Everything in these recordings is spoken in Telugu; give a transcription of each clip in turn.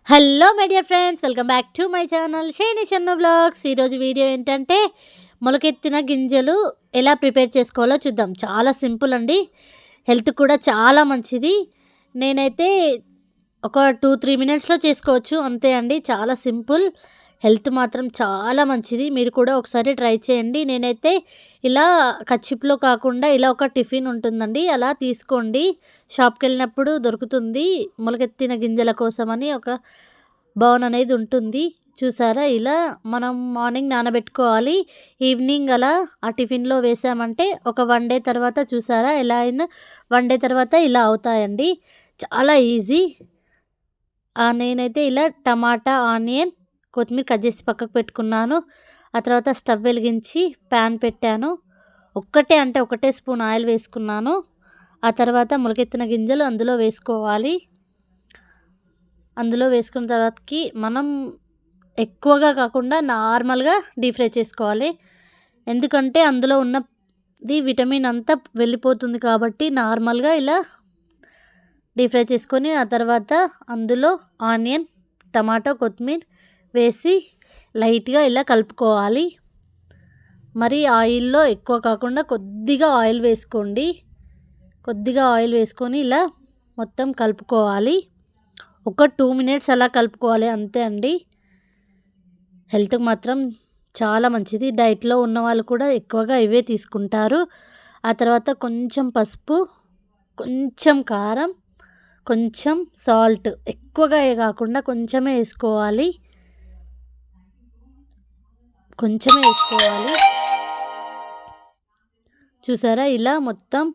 Hello my dear friends, welcome back to my channel shiny Shannu vlogs. ఈరోజు వీడియో ఏంటంటే మొలకెత్తిన గింజలు ఎలా ప్రిపేర్ చేసుకోవాలో చూద్దాం. చాలా సింపుల్ అండి, హెల్త్ కూడా చాలా మంచిది. నేనైతే ఒక 2-3 మినిట్స్లో చేసుకోవచ్చు, అంతే అండి. చాలా సింపుల్, హెల్త్ మాత్రం చాలా మంచిది. మీరు కూడా ఒకసారి ట్రై చేయండి. నేనైతే ఇలా కచ్చిప్లో కాకుండా ఇలా ఒక టిఫిన్ ఉంటుందండి, అలా తీసుకోండి. షాప్కి వెళ్ళినప్పుడు దొరుకుతుంది. మొలకెత్తిన గింజల కోసమని ఒక బౌన్ అనేది ఉంటుంది, చూసారా. ఇలా మనం మార్నింగ్ నానబెట్టుకోవాలి, ఈవినింగ్ అలా ఆ టిఫిన్లో వేసామంటే ఒక 1 డే తర్వాత చూసారా ఎలా అయిందో. 1 డే తర్వాత ఇలా అవుతాయండి, చాలా ఈజీ. నేనైతే ఇలా టమాటా, ఆనియన్, కొత్తిమీర కట్ చేసి పక్కకు పెట్టుకున్నాను. ఆ తర్వాత స్టవ్ వెలిగించి ప్యాన్ పెట్టాను. ఒకటే స్పూన్ ఆయిల్ వేసుకున్నాను. ఆ తర్వాత మొలకెత్తిన గింజలు అందులో వేసుకోవాలి. అందులో వేసుకున్న తర్వాతకి మనం ఎక్కువగా కాకుండా నార్మల్గా డీప్ ఫ్రై చేసుకోవాలి, ఎందుకంటే అందులో ఉన్నది విటమిన్ అంతా వెళ్ళిపోతుంది కాబట్టి నార్మల్గా ఇలా డీప్ ఫ్రై చేసుకొని ఆ తర్వాత అందులో ఆనియన్, టమాటో, కొత్తిమీర వేసి లైట్గా ఇలా కలుపుకోవాలి. మరి ఆయిల్లో ఎక్కువ కాకుండా కొద్దిగా ఆయిల్ వేసుకోండి. కొద్దిగా ఆయిల్ వేసుకొని ఇలా మొత్తం కలుపుకోవాలి. ఒక 2 మినిట్స్ అలా కలుపుకోవాలి, అంతే అండి. హెల్త్కి మాత్రం చాలా మంచిది. డైట్లో ఉన్న వాళ్ళు కూడా ఎక్కువగా ఇవే తీసుకుంటారు. ఆ తర్వాత కొంచెం పసుపు, కొంచెం కారం, కొంచెం సాల్ట్, ఎక్కువగా కాకుండా కొంచెమే వేసుకోవాలి. చూసారా, ఇలా మొత్తం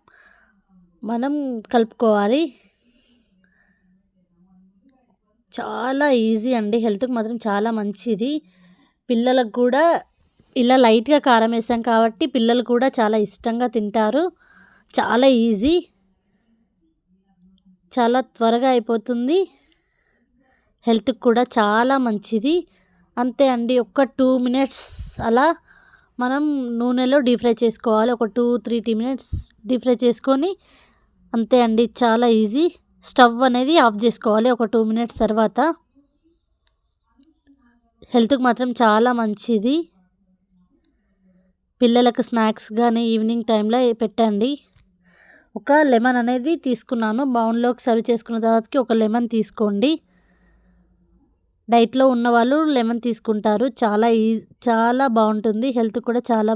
మనం కలుపుకోవాలి. చాలా ఈజీ అండి, హెల్త్కి మాత్రం చాలా మంచిది. పిల్లలకు కూడా ఇలా లైట్గా కారం వేసాం కాబట్టి పిల్లలు కూడా చాలా ఇష్టంగా తింటారు. చాలా ఈజీ, చాలా త్వరగా అయిపోతుంది, హెల్త్కి కూడా చాలా మంచిది. అంతే అండి, ఒక 2 మినిట్స్ అలా మనం నూనెలో డీప్ ఫ్రై చేసుకోవాలి. ఒక 2-3 మినిట్స్ డీప్ ఫ్రై చేసుకొని అంతే అండి, చాలా ఈజీ. స్టవ్ అనేది ఆఫ్ చేసుకోవాలి ఒక 2 మినిట్స్ తర్వాత. హెల్త్కి మాత్రం చాలా మంచిది. పిల్లలకు స్నాక్స్ కానీ ఈవినింగ్ టైంలో పెట్టండి. ఒక లెమన్ అనేది తీసుకున్నాను, బౌన్లోకి సర్వ్ చేసుకున్న తర్వాతకి ఒక లెమన్ తీసుకోండి. డైట్లో ఉన్నవాళ్ళు లెమన్ తీసుకుంటారు. చాలా బాగుంటుంది, హెల్త్ కూడా చాలా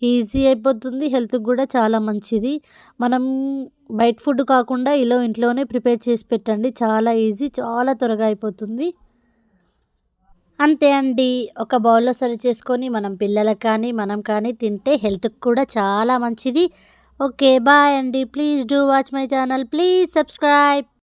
ఈజీ అయిపోతుంది, హెల్త్కి కూడా చాలా మంచిది. మనం బయట ఫుడ్ కాకుండా ఇలా ఇంట్లోనే ప్రిపేర్ చేసి పెట్టండి, చాలా ఈజీ, చాలా త్వరగా అయిపోతుంది. అంతే అండి, ఒక బౌల్లో సర్వ్ చేసుకొని మనం పిల్లలకు కానీ మనం కానీ తింటే హెల్త్కి కూడా చాలా మంచిది. ఓకే, బాయ్ అండి. Please do watch my channel, please subscribe.